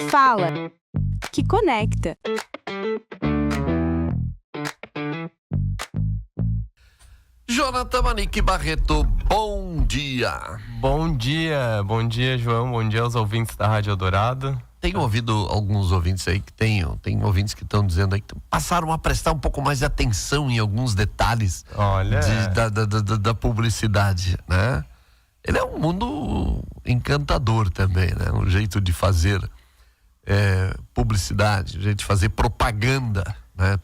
Fala, que conecta. Jonathan Manique Barreto, bom dia. Bom dia, João, bom dia aos ouvintes da Rádio Eldorado. Tenho ouvido alguns ouvintes aí que tem ouvintes que estão dizendo aí que passaram a prestar um pouco mais de atenção em alguns detalhes da publicidade, né? Ele é um mundo encantador também, né? Um jeito de fazer publicidade, um jeito de fazer propaganda, né?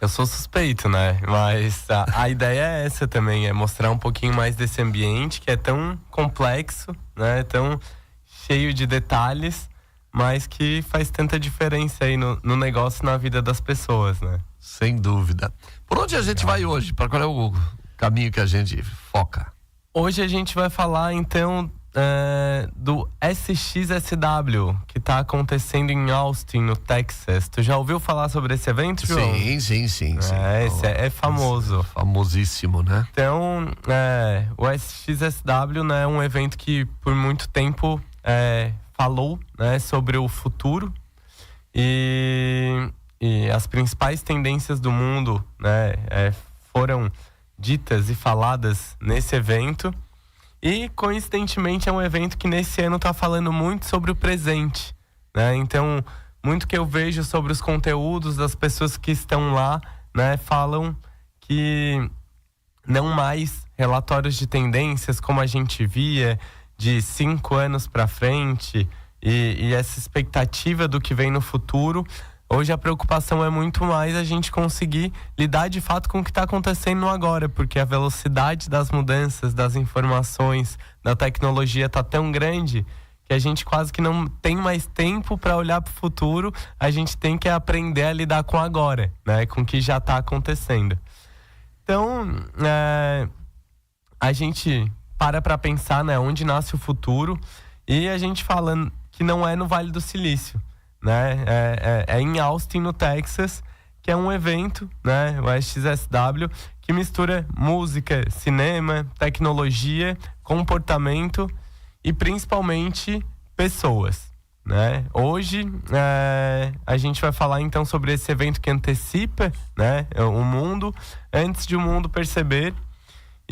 Eu sou suspeito, né? Mas a ideia é essa também, é mostrar um pouquinho mais desse ambiente que é tão complexo, né? Tão cheio de detalhes, mas que faz tanta diferença aí no negócio, na vida das pessoas, né? Sem dúvida. Por onde a gente vai hoje? Para qual é o caminho que a gente foca? Hoje a gente vai falar, então, do SXSW, que está acontecendo em Austin, no Texas. Tu já ouviu falar sobre esse evento, João? Sim. Esse é famoso. Famosíssimo, né? Então, o SXSW, né, é um evento que por muito tempo falou, né, sobre o futuro e as principais tendências do mundo, né, foram ditas e faladas nesse evento. E, coincidentemente, é um evento que nesse ano está falando muito sobre o presente, né? Então, muito que eu vejo sobre os conteúdos das pessoas que estão lá, né, falam que não mais relatórios de tendências como a gente via de 5 anos para frente e essa expectativa do que vem no futuro. Hoje a preocupação é muito mais a gente conseguir lidar de fato com o que está acontecendo agora, porque a velocidade das mudanças, das informações, da tecnologia está tão grande que a gente quase que não tem mais tempo para olhar para o futuro. A gente tem que aprender a lidar com agora, né? Com o que já está acontecendo. Então, a gente para pensar, né, onde nasce o futuro, e a gente fala que não é no Vale do Silício, né? É em Austin, no Texas, que é um evento, né, o SXSW, que mistura música, cinema, tecnologia, comportamento e principalmente pessoas, né? Hoje a gente vai falar então sobre esse evento que antecipa, né, o mundo antes de o mundo perceber.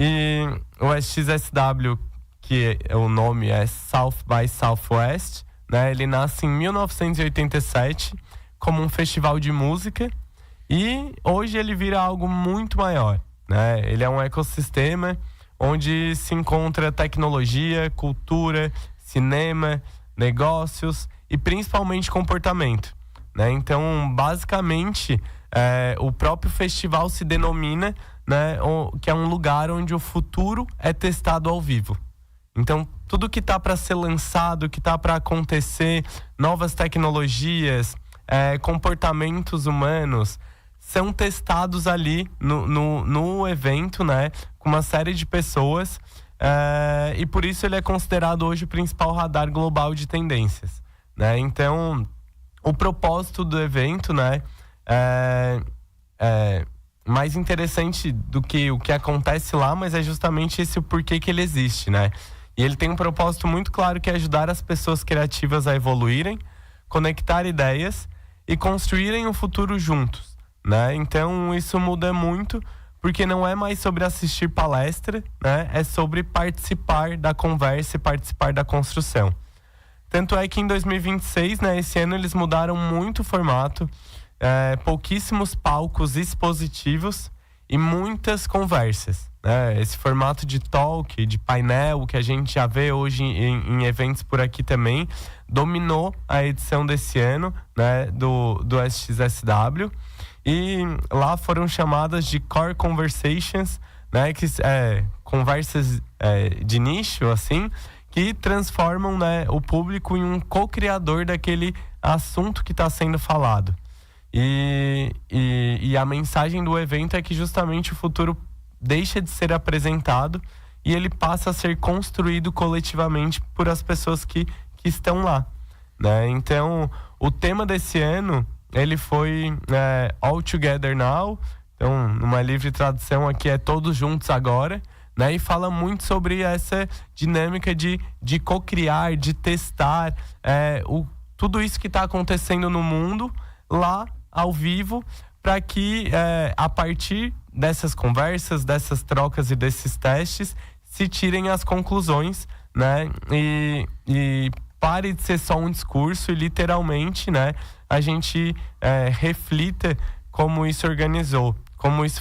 E o SXSW, que o nome é South by Southwest, né? Ele nasce em 1987 como um festival de música e hoje ele vira algo muito maior, né? Ele é um ecossistema onde se encontra tecnologia, cultura, cinema, negócios e principalmente comportamento, né? Então, basicamente, o próprio festival se denomina, né, que é um lugar onde o futuro é testado ao vivo. Então, tudo que está para ser lançado, que está para acontecer, novas tecnologias, comportamentos humanos, são testados ali no evento, né, com uma série de pessoas, e por isso ele é considerado hoje o principal radar global de tendências, né? Então, o propósito do evento, né, mais interessante do que o que acontece lá, mas é justamente esse o porquê que ele existe, né? E ele tem um propósito muito claro, que é ajudar as pessoas criativas a evoluírem, conectar ideias e construírem um futuro juntos, né? Então isso muda muito, porque não é mais sobre assistir palestra, né? É sobre participar da conversa e participar da construção. Tanto é que em 2026, né, esse ano eles mudaram muito o formato, pouquíssimos palcos expositivos e muitas conversas, né? Esse formato de talk, de painel que a gente já vê hoje em eventos por aqui também, dominou a edição desse ano, né, do SXSW, e lá foram chamadas de Core Conversations, né, que conversas de nicho, assim, que transformam, né, o público em um co-criador daquele assunto que está sendo falado. E a mensagem do evento é que justamente o futuro deixa de ser apresentado e ele passa a ser construído coletivamente por as pessoas que estão lá, né? Então, o tema desse ano, ele foi All Together Now. Então, numa livre tradução aqui, é Todos Juntos Agora, né? E fala muito sobre essa dinâmica de co-criar, de testar tudo isso que está acontecendo no mundo lá ao vivo, para que a partir dessas conversas, dessas trocas e desses testes se tirem as conclusões, né? E pare de ser só um discurso e literalmente, né, a gente reflita como isso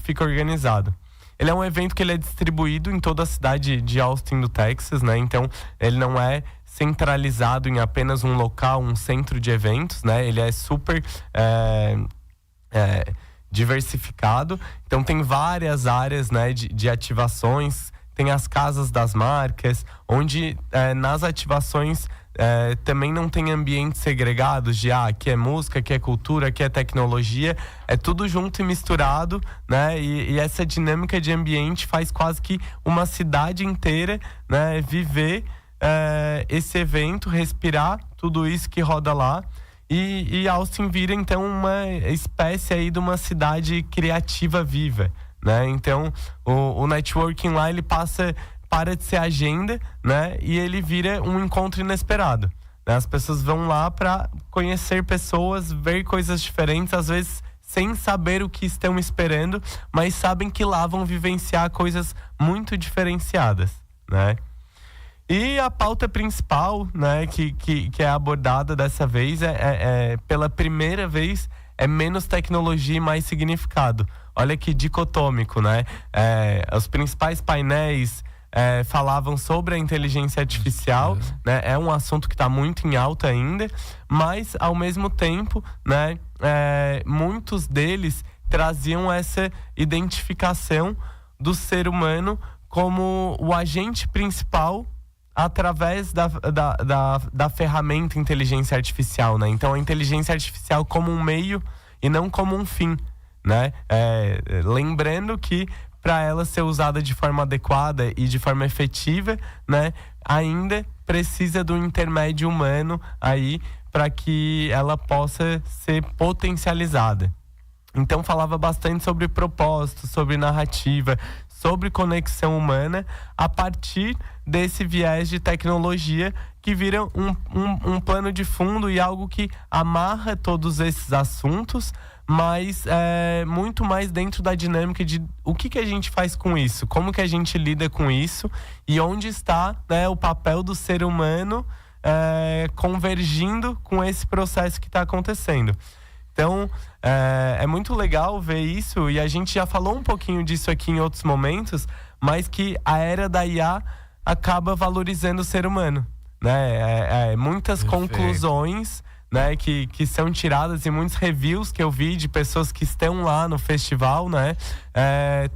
fica organizado. Ele é um evento que ele é distribuído em toda a cidade de Austin, no Texas, né? Então, ele não é centralizado em apenas um local, um centro de eventos, né? Ele é super diversificado. Então, tem várias áreas, né, de ativações. Tem as casas das marcas, onde nas ativações também não tem ambientes segregados de aqui é música, aqui é cultura, aqui é tecnologia, é tudo junto e misturado, né? E essa dinâmica de ambiente faz quase que uma cidade inteira, né, viver esse evento, respirar tudo isso que roda lá. E Austin vira então uma espécie aí de uma cidade criativa viva, né? Então o networking lá ele para de ser agenda, né? E ele vira um encontro inesperado, né? As pessoas vão lá para conhecer pessoas, ver coisas diferentes, às vezes sem saber o que estão esperando, mas sabem que lá vão vivenciar coisas muito diferenciadas, né? E a pauta principal, né, que é abordada dessa vez pela primeira vez, é menos tecnologia e mais significado. Olha que dicotômico, né? Os principais painéis falavam sobre a inteligência artificial, né? É um assunto que está muito em alta ainda, mas ao mesmo tempo, né, muitos deles traziam essa identificação do ser humano como o agente principal através da ferramenta inteligência artificial, né? Então a inteligência artificial como um meio e não como um fim, né? Lembrando que para ela ser usada de forma adequada e de forma efetiva, né, ainda precisa do intermédio humano aí para que ela possa ser potencializada. Então falava bastante sobre propósito, sobre narrativa, sobre conexão humana a partir desse viés de tecnologia que vira um plano de fundo e algo que amarra todos esses assuntos, mas muito mais dentro da dinâmica de o que a gente faz com isso, como que a gente lida com isso e onde está, né, o papel do ser humano convergindo com esse processo que está acontecendo. Então, é muito legal ver isso, e a gente já falou um pouquinho disso aqui em outros momentos, mas que a era da IA acaba valorizando o ser humano, né? Muitas conclusões, né, que são tiradas e muitos reviews que eu vi de pessoas que estão lá no festival, né,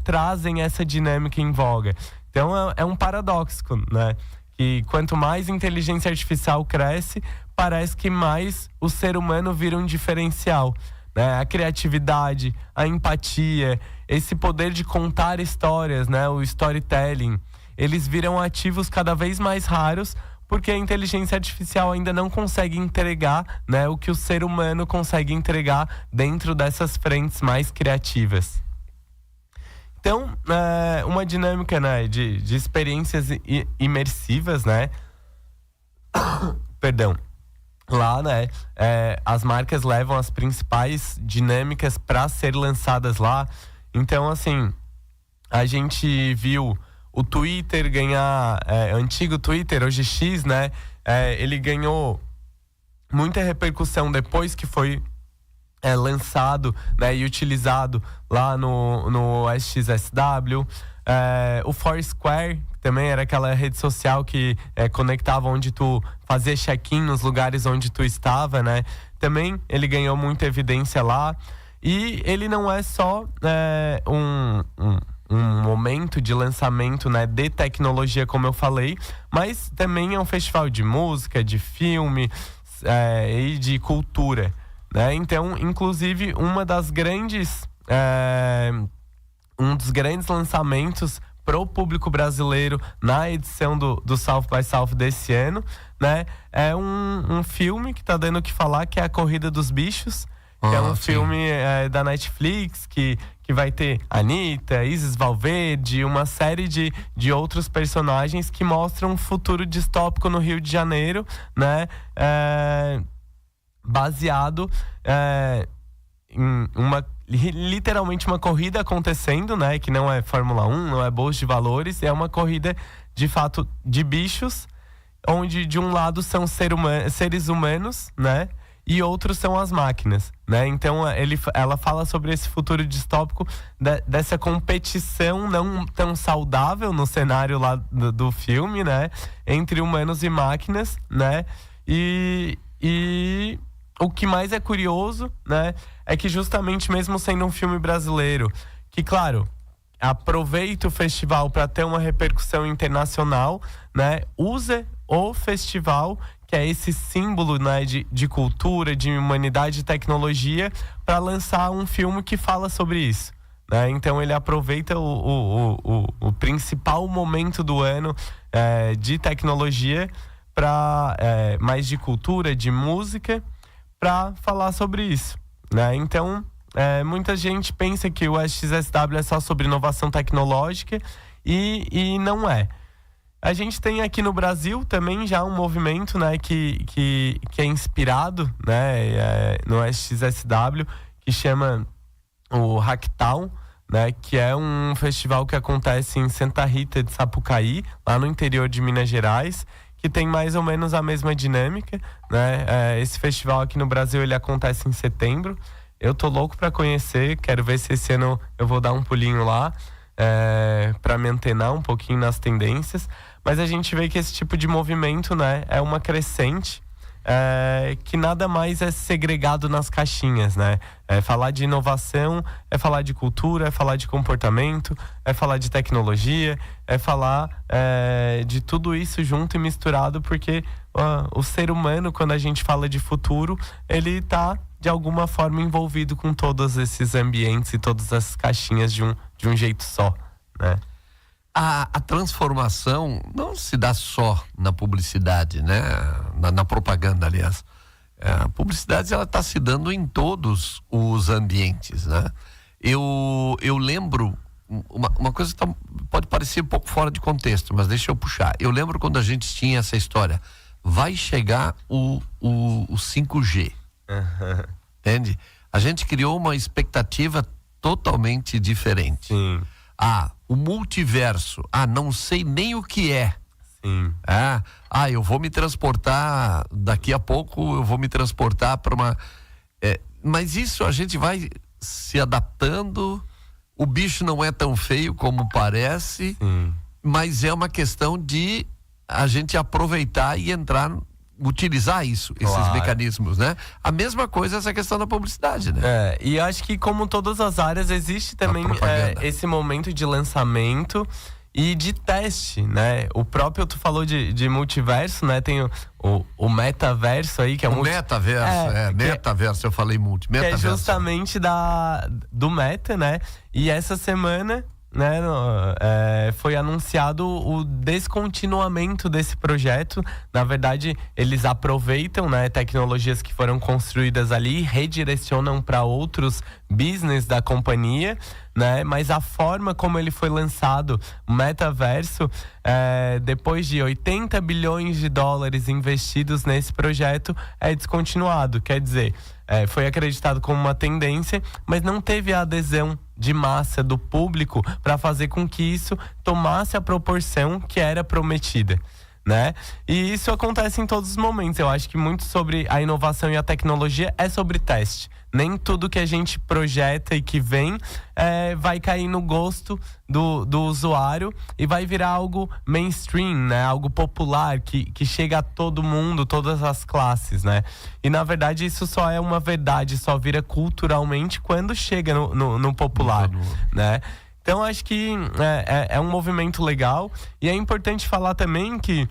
trazem essa dinâmica em voga. Então, é um paradoxo, né? Que quanto mais inteligência artificial cresce, parece que mais o ser humano vira um diferencial, né? A criatividade, a empatia, esse poder de contar histórias, né? O storytelling, eles viram ativos cada vez mais raros, porque a inteligência artificial ainda não consegue entregar, né, o que o ser humano consegue entregar dentro dessas frentes mais criativas. Então, uma dinâmica, né, de experiências imersivas, né? Perdão. Lá, né, as marcas levam as principais dinâmicas para ser lançadas lá. Então, assim, a gente viu o Twitter ganhar, antigo Twitter, hoje X, né? Ele ganhou muita repercussão depois que foi lançado, né, e utilizado lá no SXSW. O Foursquare também era aquela rede social que conectava onde tu fazia check-in nos lugares onde tu estava, né? Também ele ganhou muita evidência lá. E ele não é só um momento de lançamento, né, de tecnologia, como eu falei, mas também é um festival de música, de filme e de cultura, né? Então, inclusive, um dos grandes lançamentos pro público brasileiro na edição do South by South desse ano, né, é um filme que tá dando o que falar, que é A Corrida dos Bichos, que é um filme da Netflix que vai ter Anitta, Isis Valverde, uma série de outros personagens que mostram um futuro distópico no Rio de Janeiro, né? Baseado em literalmente uma corrida acontecendo, né? Que não é Fórmula 1, não é bolsa de valores, é uma corrida de fato de bichos, onde de um lado são seres humanos, né? E outros são as máquinas, né? Então ela fala sobre esse futuro distópico dessa competição não tão saudável no cenário lá do filme, né? Entre humanos e máquinas, né? E o que mais é curioso, né? É que justamente mesmo sendo um filme brasileiro, que claro, aproveita o festival para ter uma repercussão internacional, né? Usa o festival, que é esse símbolo, né, de cultura, de humanidade e tecnologia, para lançar um filme que fala sobre isso, né? Então ele aproveita o principal momento do ano de tecnologia, mais de cultura, de música, para falar sobre isso, né? Então muita gente pensa que o SXSW é só sobre inovação tecnológica e não é. A gente tem aqui no Brasil também já um movimento, né, que é inspirado, né, no SXSW, que chama o Hacktown, né, que é um festival que acontece em Santa Rita de Sapucaí, lá no interior de Minas Gerais, que tem mais ou menos a mesma dinâmica, né? Esse festival aqui no Brasil ele acontece em setembro. Eu tô louco para conhecer, quero ver se esse ano eu vou dar um pulinho lá, para me antenar um pouquinho nas tendências. Mas a gente vê que esse tipo de movimento, né, é uma crescente, que nada mais é segregado nas caixinhas, né? Falar de inovação, é falar de cultura, é falar de comportamento, é falar de tecnologia, é falar de tudo isso junto e misturado, porque o ser humano, quando a gente fala de futuro, ele está de alguma forma envolvido com todos esses ambientes e todas as caixinhas de um jeito só, né? A transformação não se dá só na publicidade, né? Na propaganda, aliás. A publicidade, ela está se dando em todos os ambientes, né? Eu lembro uma coisa que pode parecer um pouco fora de contexto, mas deixa eu puxar. Eu lembro quando a gente tinha essa história, vai chegar o 5G. Entende? A gente criou uma expectativa totalmente diferente. Sim. O multiverso. Não sei nem o que é. Sim. Eu vou me transportar, daqui a pouco eu vou me transportar para uma... mas isso a gente vai se adaptando. O bicho não é tão feio como parece. Sim. Mas é uma questão de a gente aproveitar e utilizar isso, esses Claro. mecanismos, né? A mesma coisa essa questão da publicidade, né? E acho que como todas as áreas existe também esse momento de lançamento e de teste, né? O próprio, tu falou de multiverso, né? Tem o metaverso aí, que é o metaverso, metaverso, eu falei metaverso. Que é justamente do Meta, né? E essa semana, né, foi anunciado o descontinuamento desse projeto. Na verdade, eles aproveitam, né, tecnologias que foram construídas ali e redirecionam para outros business da companhia, né? Mas a forma como ele foi lançado, o metaverso, depois de 80 bilhões de dólares investidos nesse projeto, é descontinuado. Quer dizer, foi acreditado como uma tendência, mas não teve a adesão de massa do público para fazer com que isso tomasse a proporção que era prometida, né? E isso acontece em todos os momentos. Eu acho que muito sobre a inovação e a tecnologia é sobre teste. Nem tudo que a gente projeta e que vem vai cair no gosto do usuário e vai virar algo mainstream, né? Algo popular, que chega a todo mundo, todas as classes, né? E na verdade isso só é uma verdade, só vira culturalmente quando chega no popular, né? Então acho que é um movimento legal. E é importante falar também que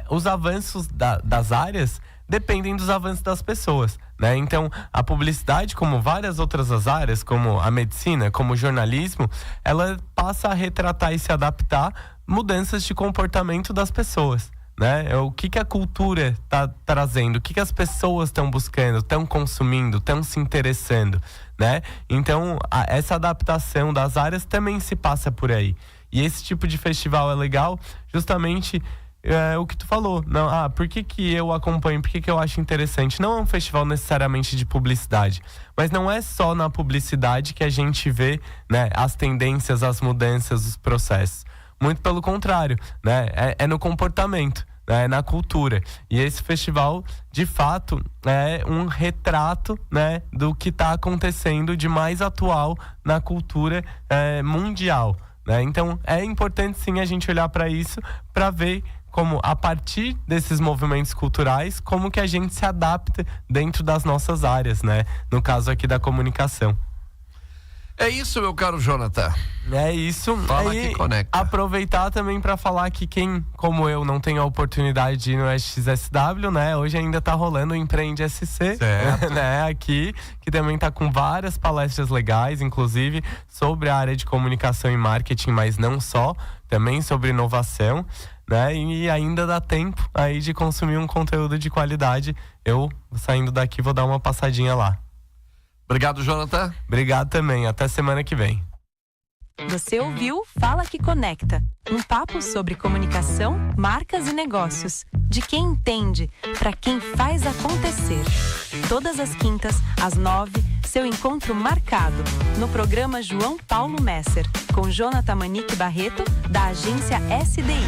os avanços das áreas dependem dos avanços das pessoas, né? Então, a publicidade, como várias outras áreas, como a medicina, como o jornalismo, ela passa a retratar e se adaptar mudanças de comportamento das pessoas, né? O que a cultura está trazendo, o que as pessoas estão buscando, estão consumindo, estão se interessando, né? Então, essa adaptação das áreas também se passa por aí. E esse tipo de festival é legal justamente o que tu falou. Não, por que eu acompanho, por que eu acho interessante? Não é um festival necessariamente de publicidade, mas não é só na publicidade que a gente vê, né, as tendências, as mudanças, os processos. Muito pelo contrário, né? É no comportamento, né? Na cultura. E esse festival, de fato, é um retrato, né, do que está acontecendo de mais atual na cultura mundial, né? Então, é importante sim a gente olhar para isso, para ver como, a partir desses movimentos culturais, como que a gente se adapta dentro das nossas áreas, né? No caso aqui da comunicação. É isso, meu caro Jonathan. É isso. Fala que conecta. Aproveitar também para falar que quem, como eu, não tem a oportunidade de ir no SXSW, né? Hoje ainda tá rolando o Empreende SC, né? Aqui, que também tá com várias palestras legais, inclusive sobre a área de comunicação e marketing, mas não só, também sobre inovação, né? E ainda dá tempo aí de consumir um conteúdo de qualidade. Eu, saindo daqui, vou dar uma passadinha lá. Obrigado, Jonathan. Obrigado também. Até semana que vem. Você ouviu Fala que Conecta, um papo sobre comunicação, marcas e negócios, de quem entende, para quem faz acontecer. Todas as quintas, às 9, seu encontro marcado, no programa João Paulo Messer, com Jonathan Manique Barreto, da agência SDI.